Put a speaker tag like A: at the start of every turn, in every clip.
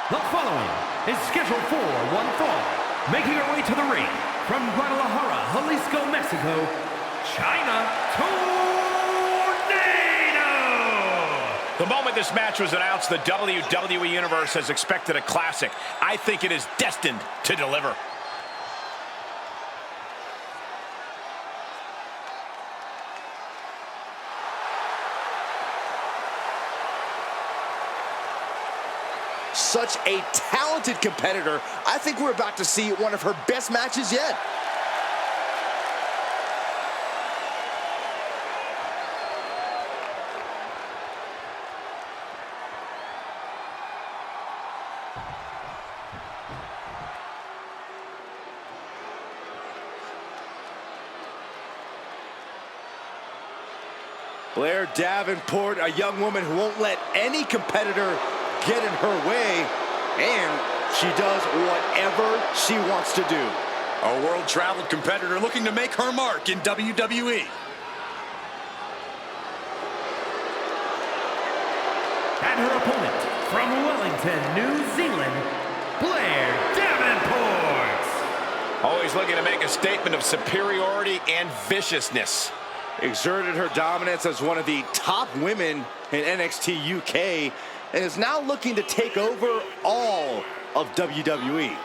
A: The following is scheduled for one fall, making her way to the ring from Guadalajara, Jalisco, Mexico, China, Tormenta!
B: The moment this match was announced, the WWE Universe has expected a classic. I think it is destined to deliver.
C: Such a talented competitor. I think we're about to see one of her best matches yet. Blair Davenport, a young woman who won't let any competitor get in her way, and she does whatever she wants to do.
D: A world-traveled competitor looking to make her mark in WWE.
A: And her opponent, from Wellington, New Zealand, Blair Davenport!
B: Always looking to make a statement of superiority and viciousness.
C: Exerted her dominance as one of the top women in NXT UK, and is now looking to take over all of WWE.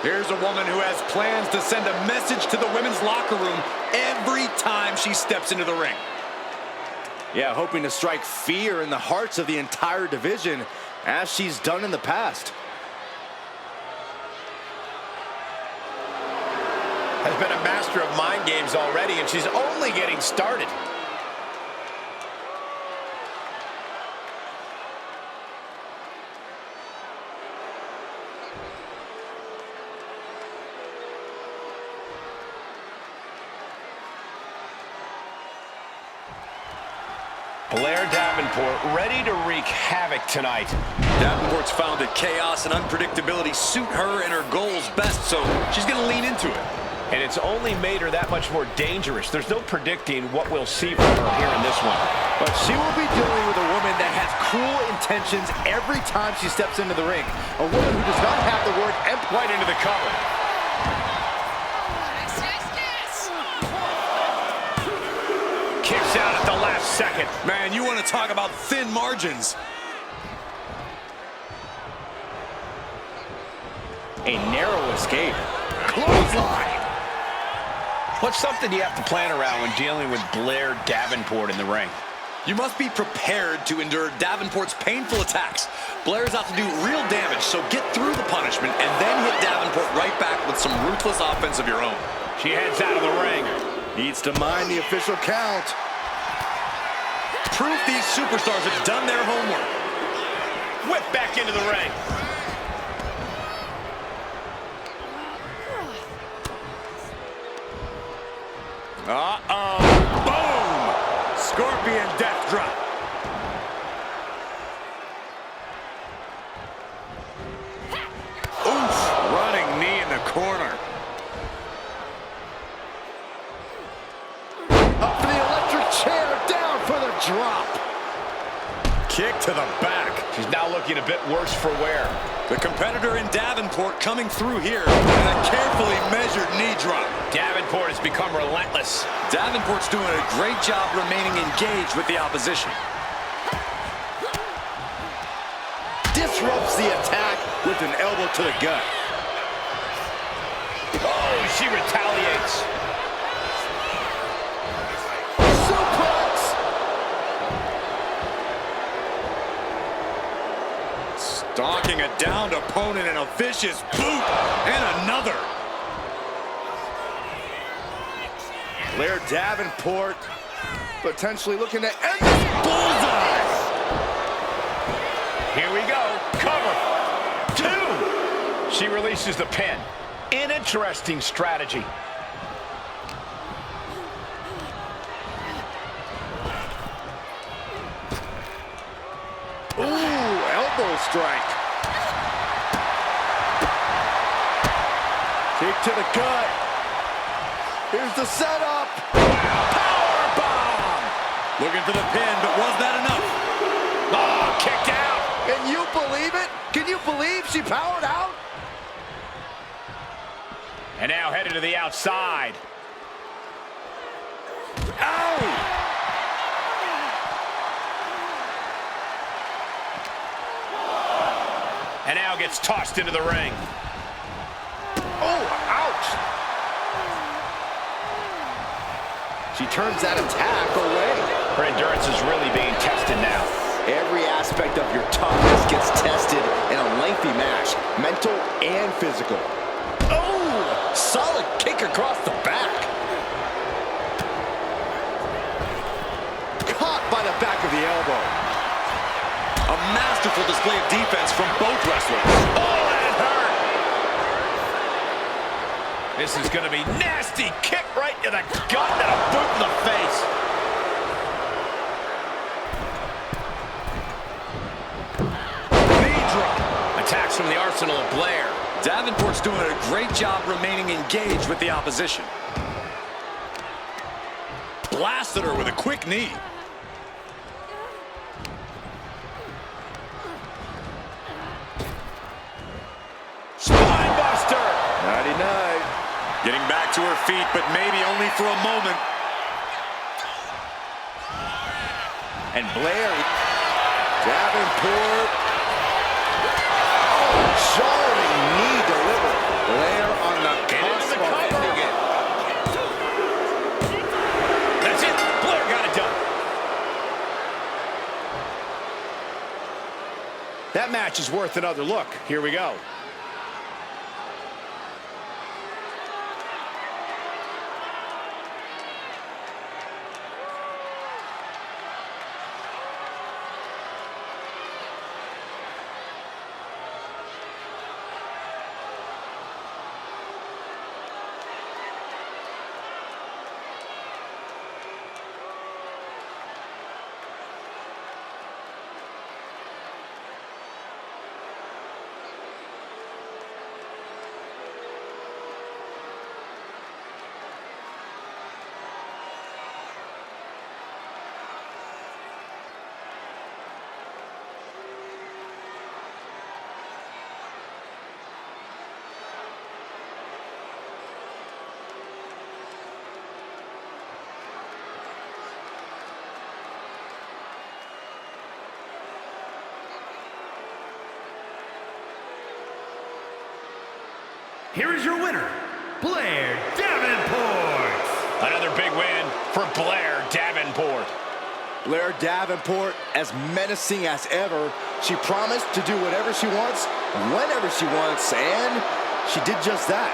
D: Here's a woman who has plans to send a message to the women's locker room every time she steps into the ring.
C: Yeah, hoping to strike fear in the hearts of the entire division, as she's done in the past.
B: Has been a master of mind games already, and she's only getting started. Blair Davenport ready to wreak havoc tonight.
D: Davenport's found that chaos and unpredictability suit her and her goals best, so she's going to lean into it.
B: And it's only made her that much more dangerous. There's no predicting what we'll see from her here in this one.
C: But she will be dealing with a woman that has cruel intentions every time she steps into the ring. A woman who does not have the word empty.
B: Right into the cover. Kicks out at the last second.
D: Man, you want to talk about thin margins.
C: A narrow escape. Clothesline.
B: What's something you have to plan around when dealing with Blair Davenport in the ring?
D: You must be prepared to endure Davenport's painful attacks. Blair's out to do real damage, so get through the punishment and then hit Davenport right back with some ruthless offense of your own.
B: She heads out of the ring.
C: Needs to mind the official count.
D: Proof these superstars have done their homework.
B: Whip back into the ring.
D: Uh-oh. Boom! Scorpion death drop. Oof! Running knee in the corner.
C: Up for the electric chair, down for the drop.
D: Kick to the back.
B: She's now looking a bit worse for wear.
D: The competitor in Davenport coming through here and a carefully measured knee drop.
B: Davenport has become relentless.
D: Davenport's doing a great job remaining engaged with the opposition.
C: Disrupts the attack with an elbow to the gut.
B: Oh, she retaliates.
C: Suplex!
D: Stalking a downed opponent and a vicious boot and another.
C: Blair Davenport potentially looking to end this bullseye.
B: Here we go. Cover. 2. She releases the pin. An interesting strategy.
C: brutal strike. Kick to the gut. Here's the setup.
B: Powerbomb!
D: Looking for the pin, but was that enough?
B: Oh, kicked out.
C: Can you believe it? Can you believe she powered out?
B: And now headed to the outside.
C: Ow!
B: And now gets tossed into the ring.
C: Oh, ouch! She turns that attack away.
B: Her endurance is really being tested now.
C: Every aspect of your toughness gets tested in a lengthy match, mental and physical.
D: Oh, solid kick across the back.
C: Caught by the back of the elbow.
D: A masterful display of defense from both wrestlers.
B: Oh, that hurt. This is going to be nasty. Kick right to the gut and a boot in the face. Knee drop. Attacks from the arsenal of Blair.
D: Davenport's doing a great job remaining engaged with the opposition. Blasted her with a quick knee.
B: Spinebuster.
C: Nighty-night.
D: Getting back to her feet, but maybe only for a moment.
C: And Blair. Davenport. Oh, jarring knee delivered. Blair on the cusp of ending it.
B: That's it. Blair got it done.
C: That match is worth another look. Here we go.
A: Here is your winner, Blair Davenport.
B: Another big win for Blair Davenport.
C: Blair Davenport, as menacing as ever. She promised to do whatever she wants, whenever she wants, and she did just that.